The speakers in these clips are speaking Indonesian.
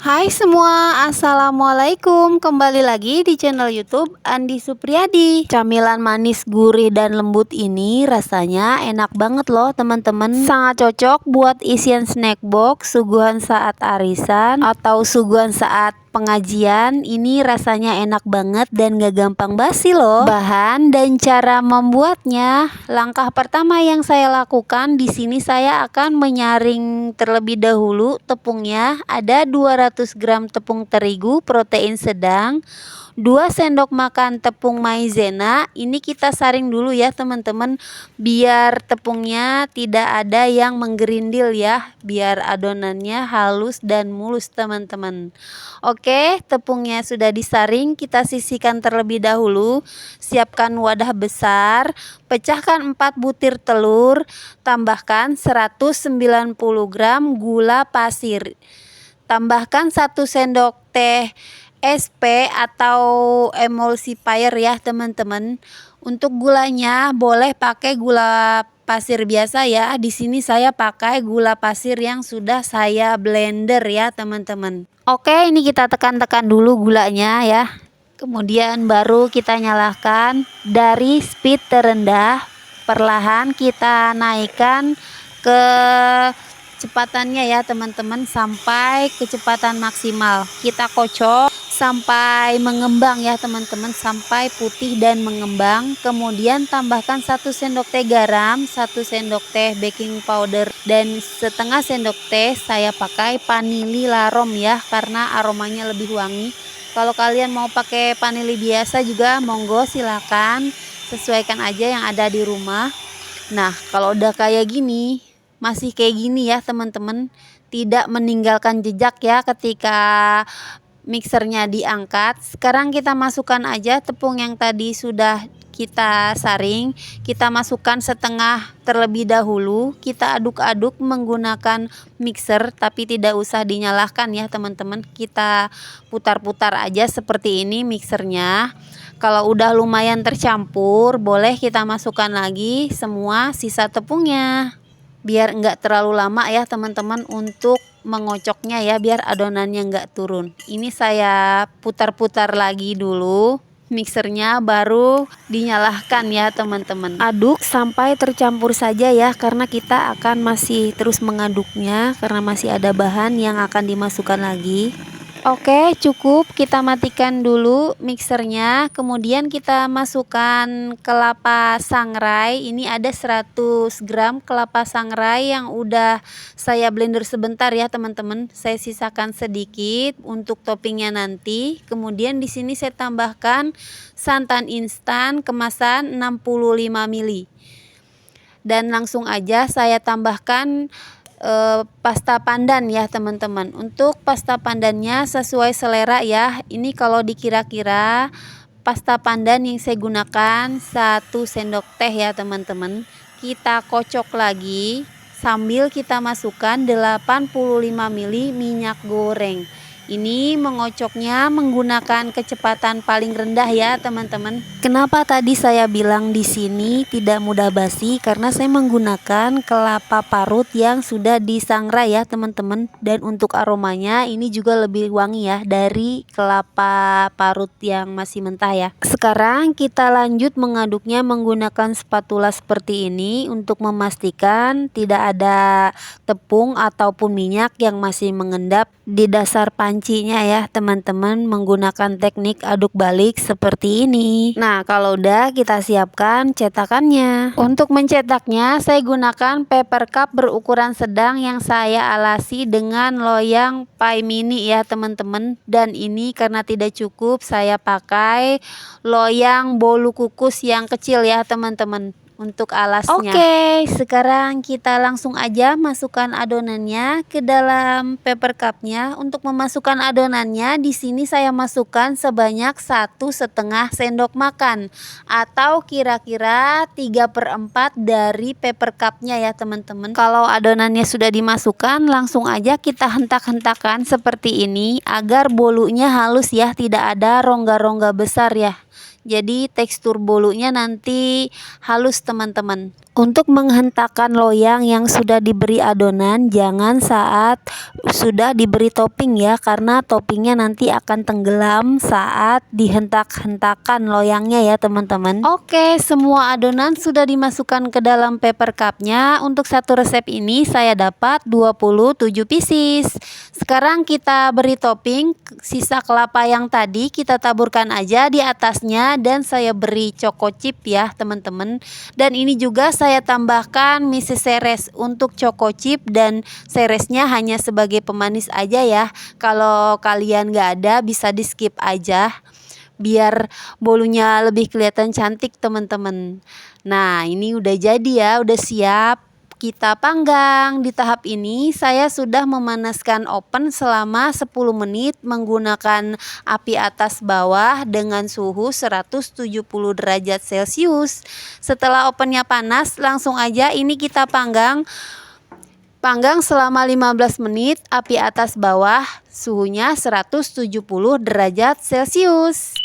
Hai semua, assalamualaikum. Kembali lagi di channel YouTube Andi Supriyadi. Camilan manis, gurih, dan lembut ini rasanya enak banget loh teman-teman. Sangat cocok buat isian snack box, suguhan saat arisan, atau suguhan saat pengajian. Ini rasanya enak banget dan gak gampang basi loh. Bahan dan cara membuatnya. Langkah pertama yang saya lakukan di sini, saya akan menyaring terlebih dahulu tepungnya. Ada 200 gram tepung terigu protein sedang, 2 sendok makan tepung maizena. Ini kita saring dulu ya teman-teman, biar tepungnya tidak ada yang menggerindil ya, biar adonannya halus dan mulus teman-teman. Oke, tepungnya sudah disaring, kita sisihkan terlebih dahulu. Siapkan wadah besar, pecahkan 4 butir telur, tambahkan 190 gram gula pasir, tambahkan 1 sendok teh SP atau emulsifier ya teman-teman. Untuk gulanya boleh pakai gula pasir biasa ya. Di sini saya pakai gula pasir yang sudah saya blender ya teman-teman. Oke, ini kita tekan-tekan dulu gulanya ya. Kemudian baru kita nyalakan dari speed terendah. Perlahan kita naikkan ke kecepatannya ya teman-teman, sampai kecepatan maksimal. Kita kocok sampai mengembang ya teman-teman, sampai putih dan mengembang. Kemudian tambahkan 1 sendok teh garam, 1 sendok teh baking powder, dan setengah sendok teh saya pakai vanili larom ya, karena aromanya lebih wangi. Kalau kalian mau pakai vanili biasa juga monggo, silakan, sesuaikan aja yang ada di rumah. Nah, kalau udah kayak gini, masih kayak gini ya teman-teman, tidak meninggalkan jejak ya ketika mixernya diangkat. Sekarang kita masukkan aja tepung yang tadi sudah kita saring, kita masukkan setengah terlebih dahulu. Kita aduk-aduk menggunakan mixer, tapi tidak usah dinyalakan ya teman-teman, kita putar-putar aja seperti ini mixernya. Kalau udah lumayan tercampur, boleh kita masukkan lagi semua sisa tepungnya, biar enggak terlalu lama ya teman-teman untuk mengocoknya ya, biar adonannya enggak turun. Ini saya putar-putar lagi dulu mixernya, baru dinyalakan ya teman-teman. Aduk sampai tercampur saja ya, karena kita akan masih terus mengaduknya, karena masih ada bahan yang akan dimasukkan lagi. Oke, cukup, kita matikan dulu mixernya. Kemudian kita masukkan kelapa sangrai. Ini ada 100 gram kelapa sangrai yang udah saya blender sebentar ya teman-teman. Saya sisakan sedikit untuk toppingnya nanti. Kemudian di sini saya tambahkan santan instan kemasan 65 ml. Dan langsung aja saya tambahkan pasta pandan ya teman-teman. Untuk pasta pandannya sesuai selera ya. Ini kalau dikira-kira pasta pandan yang saya gunakan 1 sendok teh ya teman-teman. Kita kocok lagi sambil kita masukkan 85 ml minyak goreng. Ini mengocoknya menggunakan kecepatan paling rendah ya teman-teman. Kenapa tadi saya bilang di sini tidak mudah basi? Karena saya menggunakan kelapa parut yang sudah disangrai ya teman-teman. Dan untuk aromanya ini juga lebih wangi ya dari kelapa parut yang masih mentah ya. Sekarang kita lanjut mengaduknya menggunakan spatula seperti ini untuk memastikan tidak ada tepung ataupun minyak yang masih mengendap di dasar pancinya ya teman-teman, menggunakan teknik aduk balik seperti ini. Nah, kalau udah kita siapkan cetakannya. Untuk mencetaknya saya gunakan paper cup berukuran sedang yang saya alasi dengan loyang pie mini ya teman-teman. Dan ini karena tidak cukup, saya pakai loyang bolu kukus yang kecil ya teman-teman untuk alasnya. Oke, sekarang kita langsung aja masukkan adonannya ke dalam paper cupnya. Untuk memasukkan adonannya, di sini saya masukkan sebanyak 1,5 sendok makan atau kira-kira 3/4 dari paper cupnya ya teman-teman. Kalau adonannya sudah dimasukkan, langsung aja kita hentak-hentakan seperti ini agar bolunya halus ya, tidak ada rongga-rongga besar ya. Jadi tekstur bolunya nanti halus teman-teman. Untuk menghentakkan loyang yang sudah diberi adonan, jangan saat sudah diberi topping ya, karena toppingnya nanti akan tenggelam saat dihentak-hentakan loyangnya ya teman-teman. Oke, semua adonan sudah dimasukkan ke dalam paper cupnya. Untuk satu resep ini saya dapat 27 pieces. Sekarang kita beri topping, sisa kelapa yang tadi kita taburkan aja di atasnya, dan saya beri choco chip ya teman-teman. Dan ini juga saya tambahkan Mrs. Ceres untuk choco chip, dan seresnya hanya sebagai pemanis aja ya. Kalau kalian nggak ada bisa di skip aja biar bolunya lebih kelihatan cantik teman-teman. Nah ini udah jadi ya, udah siap kita panggang. Di tahap ini saya sudah memanaskan oven selama 10 menit menggunakan api atas bawah dengan suhu 170 derajat Celcius. Setelah ovennya panas, langsung aja ini kita panggang selama 15 menit, api atas bawah, suhunya 170 derajat Celcius.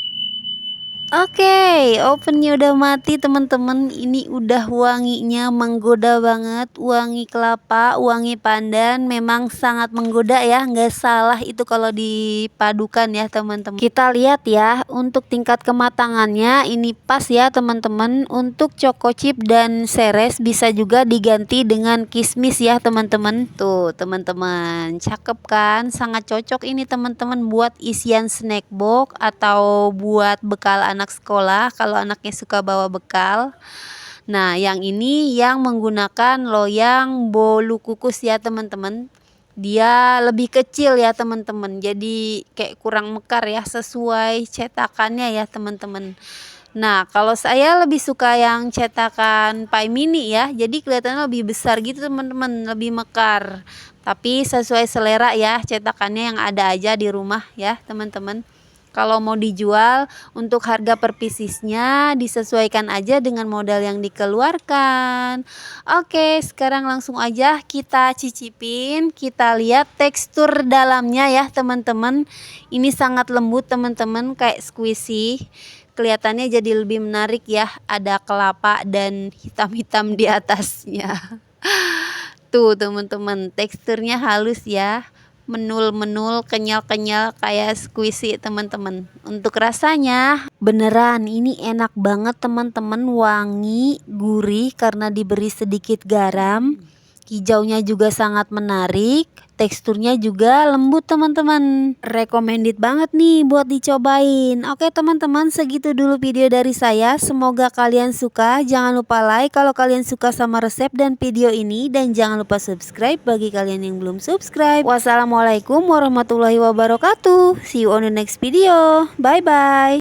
Oke, ovennya udah mati teman-teman. Ini udah wanginya menggoda banget, wangi kelapa, wangi pandan, memang sangat menggoda ya. Nggak salah itu kalau dipadukan ya teman-teman. Kita lihat ya, untuk tingkat kematangannya ini pas ya teman-teman. Untuk choco chip dan seres bisa juga diganti dengan kismis ya teman-teman. Tuh teman-teman, cakep kan? Sangat cocok ini teman-teman buat isian snack box atau buat bekal anak sekolah kalau anaknya suka bawa bekal. Nah yang ini yang menggunakan loyang bolu kukus ya teman-teman. Dia lebih kecil ya teman-teman, jadi kayak kurang mekar ya, sesuai cetakannya ya teman-teman. Nah kalau saya lebih suka yang cetakan Pai Mini ya, jadi kelihatannya lebih besar gitu teman-teman, lebih mekar. Tapi sesuai selera ya, cetakannya yang ada aja di rumah ya teman-teman. Kalau mau dijual, untuk harga per piecesnya disesuaikan aja dengan modal yang dikeluarkan. Oke, sekarang langsung aja kita cicipin. Kita lihat tekstur dalamnya ya teman-teman. Ini sangat lembut teman-teman, kayak squishy. Kelihatannya jadi lebih menarik ya. Ada kelapa dan hitam-hitam di atasnya. Tuh teman-teman, teksturnya halus ya, menul-menul, kenyal-kenyal kayak squishy teman-teman. Untuk rasanya beneran ini enak banget teman-teman, wangi, gurih karena diberi sedikit garam. Hijaunya juga sangat menarik, teksturnya juga lembut teman-teman. Recommended banget nih buat dicobain. Oke teman-teman, segitu dulu video dari saya. Semoga kalian suka. Jangan lupa like kalau kalian suka sama resep dan video ini, dan jangan lupa subscribe bagi kalian yang belum subscribe. Wassalamualaikum warahmatullahi wabarakatuh. See you on the next video. Bye bye.